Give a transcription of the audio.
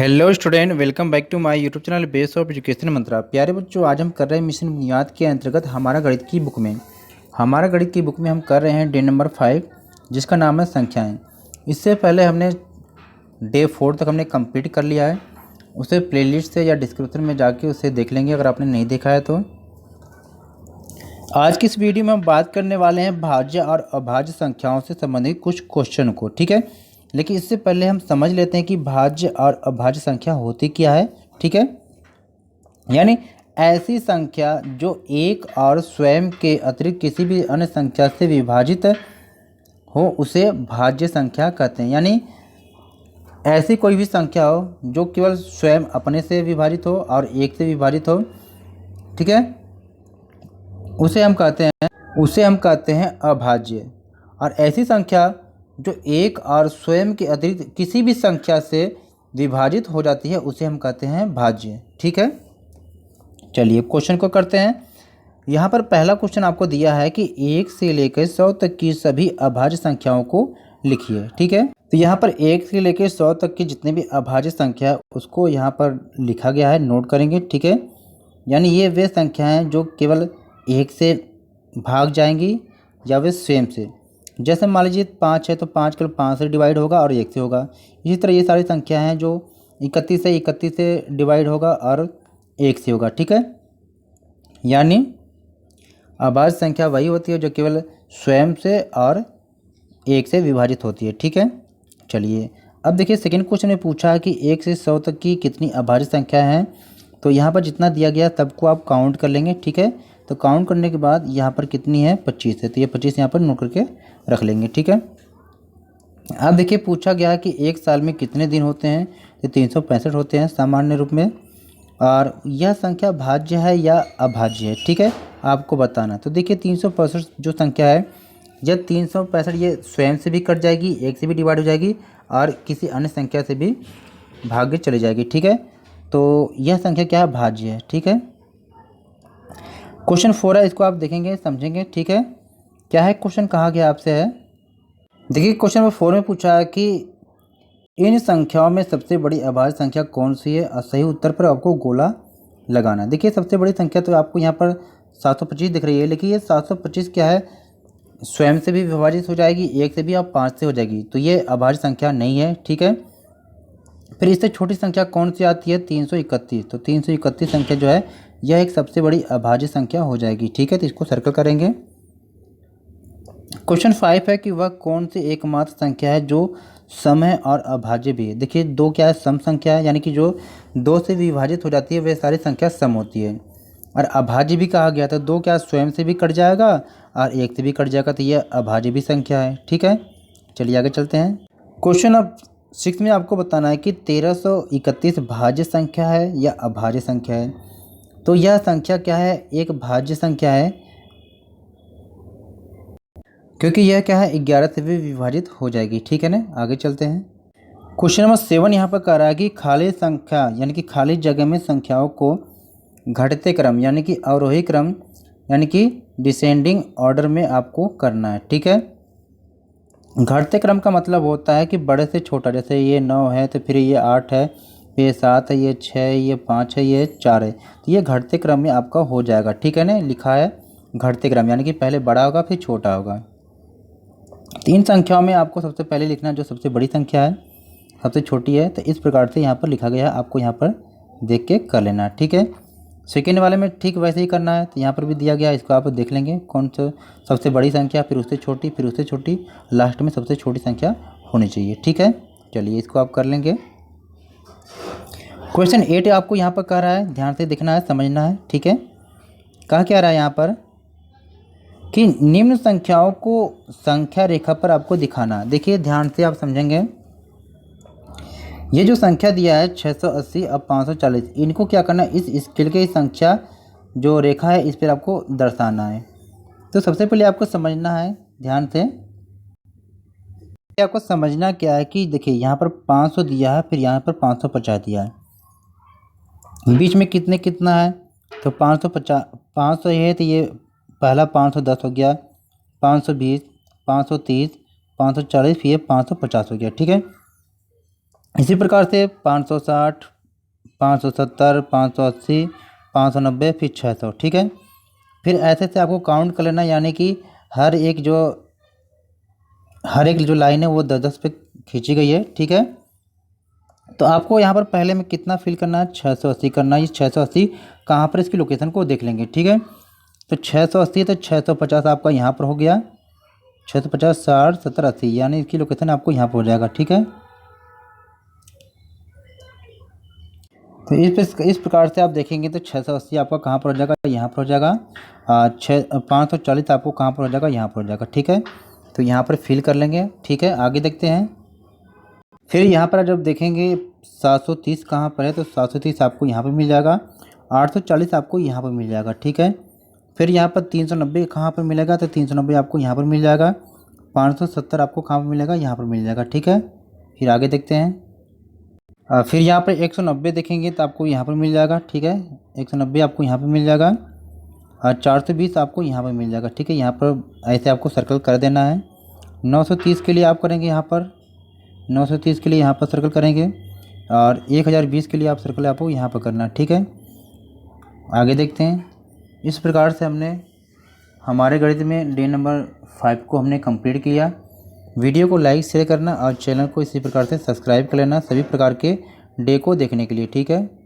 Hello student, welcome back to my YouTube channel base of education Mantra. प्यारे बच्चों, आज हम कर रहे हैं मिशन बुनियाद के अंतर्गत हमारा गणित की बुक में हम कर रहे हैं डे नंबर 5, जिसका नाम है संख्याएं। इससे पहले हमने डे 4 तक हमने कंप्लीट कर लिया है। उसे प्लेलिस्ट से या डिस्क्रिप्शन में जाके उसे देख लेंगे अगर आपने नहीं देखा है तो। आज की इस वीडियो में हम बात करने वाले हैं भाज्य और अभाज्य संख्याओं से संबंधित कुछ क्वेश्चन को, ठीक है। लेकिन इससे पहले हम समझ लेते हैं कि भाज्य और अभाज्य संख्या होती क्या है, ठीक है। यानी ऐसी संख्या जो एक और स्वयं के अतिरिक्त किसी भी अन्य संख्या से विभाजित हो उसे भाज्य संख्या कहते हैं। यानी ऐसी कोई भी संख्या हो जो केवल स्वयं अपने से विभाजित हो और एक से विभाजित हो, ठीक है, उसे हम कहते हैं अभाज्य। और ऐसी संख्या जो एक और स्वयं के अतिरिक्त किसी भी संख्या से विभाजित हो जाती है उसे हम कहते हैं भाज्य, ठीक है। चलिए क्वेश्चन को करते हैं। यहाँ पर पहला क्वेश्चन आपको दिया है कि 1 से लेकर 100 तक की सभी अभाज्य संख्याओं को लिखिए, ठीक है। तो यहाँ पर 1 से लेकर 100 तक की जितने भी अभाज्य संख्या उसको यहाँ पर लिखा गया है, नोट करेंगे, ठीक है। यानी ये वे संख्याएँ जो केवल 1 से भाग जाएंगी या वे स्वयं से। जैसे मान लीजिए 5 है तो 5 केवल 5 से डिवाइड होगा और 1 से होगा। इसी तरह ये सारी संख्या हैं जो 31 से डिवाइड होगा और 1 से होगा, ठीक है। यानी अभाज्य संख्या वही होती है जो केवल स्वयं से और 1 से विभाजित होती है, ठीक है। चलिए अब देखिए सेकंड क्वेश्चन में पूछा है कि 1 से 100 तक की कितनी अभाज्य संख्या हैं। तो यहाँ पर जितना दिया गया सबको आप काउंट कर लेंगे, ठीक है। तो काउंट करने के बाद यहाँ पर कितनी है, 25 है, तो ये 25 यहाँ पर नोट करके रख लेंगे, ठीक है। अब देखिए पूछा गया कि एक साल में कितने दिन होते हैं, तो 365 होते हैं सामान्य रूप में। और यह संख्या भाज्य है या अभाज्य है, ठीक है, आपको बताना। तो देखिए 365 जो संख्या है, यह 365 ये स्वयं से भी कट जाएगी, 1 से भी डिवाइड हो जाएगी और किसी अन्य संख्या से भी भाग के चली जाएगी, ठीक है। तो यह संख्या क्या है, भाज्य है, ठीक है। क्वेश्चन 4 है, इसको आप देखेंगे समझेंगे, ठीक है। क्या है क्वेश्चन, कहा गया आपसे है। देखिए क्वेश्चन नंबर 4 में पूछा है कि इन संख्याओं में सबसे बड़ी अभाज्य संख्या कौन सी है और सही उत्तर पर आपको गोला लगाना। देखिए सबसे बड़ी संख्या तो आपको यहाँ पर 725 दिख रही है, लेकिन ये 725 क्या है, स्वयं से भी विभाजित हो जाएगी, 1 से भी और 5 से हो जाएगी, तो ये अभाज्य संख्या नहीं है, ठीक है। फिर इससे छोटी संख्या कौन सी आती है, 331। तो 331 संख्या जो है यह एक सबसे बड़ी अभाज्य संख्या हो जाएगी, ठीक है। तो इसको सर्कल करेंगे। क्वेश्चन 5 है कि वह कौन सी एकमात्र संख्या है जो सम है और अभाज्य भी है। देखिए 2 क्या है, सम संख्या है, यानी कि जो 2 से विभाजित हो जाती है वह सारी संख्या सम होती है। और अभाज्य भी कहा गया था, 2 क्या स्वयं से भी कट जाएगा और 1 से भी कट जाएगा, तो यह अभाज्य भी संख्या है, ठीक है। चलिए आगे चलते हैं। क्वेश्चन अब 6 में आपको बताना है कि 1331 भाज्य संख्या है या अभाज्य संख्या है। तो यह संख्या क्या है, एक भाज्य संख्या है, क्योंकि यह क्या है 11 से भी विभाजित हो जाएगी, ठीक है ना। आगे चलते हैं। क्वेश्चन नंबर 7 यहाँ पर कह रहा है कि खाली संख्या यानी कि खाली जगह में संख्याओं को घटते क्रम यानी कि अवरोही क्रम यानी कि डिसेंडिंग ऑर्डर में आपको करना है, ठीक है। घटते क्रम का मतलब होता है कि बड़े से छोटा, जैसे ये 9 है तो फिर ये 8 है, ये 7 है, ये 6 है, ये 5 है, ये 4 है, तो ये घटते क्रम में आपका हो जाएगा, ठीक है ना। लिखा है घटते क्रम यानी कि पहले बड़ा होगा फिर छोटा होगा। 3 संख्याओं में आपको सबसे पहले लिखना जो सबसे बड़ी संख्या है, सबसे छोटी है, तो इस प्रकार से यहाँ पर लिखा गया है, आपको यहाँ पर देख के कर लेना है, ठीक है। सेकेंड वाले में ठीक वैसे ही करना है, तो यहाँ पर भी दिया गया है, इसको आप देख लेंगे कौन सा सबसे बड़ी संख्या, फिर उससे छोटी, फिर उससे छोटी, लास्ट में सबसे छोटी संख्या होनी चाहिए, ठीक है। चलिए इसको आप कर लेंगे। क्वेश्चन 8 आपको यहाँ पर कह रहा है, ध्यान से देखना है, समझना है, ठीक है। कहा क्या रहा है यहाँ पर कि निम्न संख्याओं को संख्या रेखा पर आपको दिखाना। देखिए ध्यान से आप समझेंगे, ये जो संख्या दिया है 680 और 540, इनको क्या करना है, इस स्केल के संख्या जो रेखा है इस पर आपको दर्शाना है। तो सबसे पहले आपको समझना है ध्यान से, आपको समझना क्या है कि देखिए यहाँ पर 500 दिया है, फिर यहाँ पर 550 दिया है, बीच में कितना है, तो 550, 500 है तो ये पहला 510 हो गया, 520, 530, 540, फिर 550 हो गया, ठीक है। इसी प्रकार से 560, 570, 580, 590, फिर 600। ठीक है, फिर ऐसे से आपको काउंट कर लेना, यानी कि हर एक जो लाइन है वो 10-10 पे खींची गई है। ठीक है, तो आपको यहाँ पर पहले में कितना फिल करना है, 680 करना है। ये 680 कहाँ पर, इसकी लोकेशन को देख लेंगे। ठीक है, तो 680 तो 650 आपका यहाँ पर हो गया, 650, 60, 70, 80, यानी इसकी लोकेशन आपको यहाँ पर हो जाएगा। ठीक है, तो इस प्रकार से आप देखेंगे तो 680 आपका कहाँ पर हो जाएगा, यहाँ पर हो जाएगा। 540 आपको कहाँ पर हो जाएगा, यहाँ पर हो जाएगा। ठीक है, तो यहाँ पर फिल कर लेंगे। ठीक है, आगे देखते हैं। फिर यहाँ पर जब देखेंगे 730 कहाँ पर है, तो 730 आपको यहाँ पर मिल जाएगा। 840 आपको यहाँ पर मिल जाएगा। ठीक है, फिर यहाँ पर 390 कहाँ पर मिलेगा, तो 390 आपको यहाँ पर मिल जाएगा। 570 आपको कहाँ पर मिलेगा, यहाँ पर मिल जाएगा। ठीक है, फिर आगे देखते हैं। फिर यहाँ पर 190 देखेंगे तो आपको यहाँ पर मिल जाएगा। ठीक है, 190 आपको यहाँ पर मिल जाएगा। और 420 आपको यहाँ पर मिल जाएगा। ठीक है, यहाँ पर ऐसे आपको सर्कल कर देना है। 930 के लिए आप करेंगे यहाँ पर, 930 के लिए यहाँ पर सर्कल करेंगे। और 1020 के लिए आप सर्कल आपको यहाँ पर करना है। ठीक है, आगे देखते हैं। इस प्रकार से हमने हमारे गणित में डे नंबर 5 को हमने कंप्लीट किया। वीडियो को लाइक शेयर करना और चैनल को इसी प्रकार से सब्सक्राइब कर लेना सभी प्रकार के डे को देखने के लिए। ठीक है।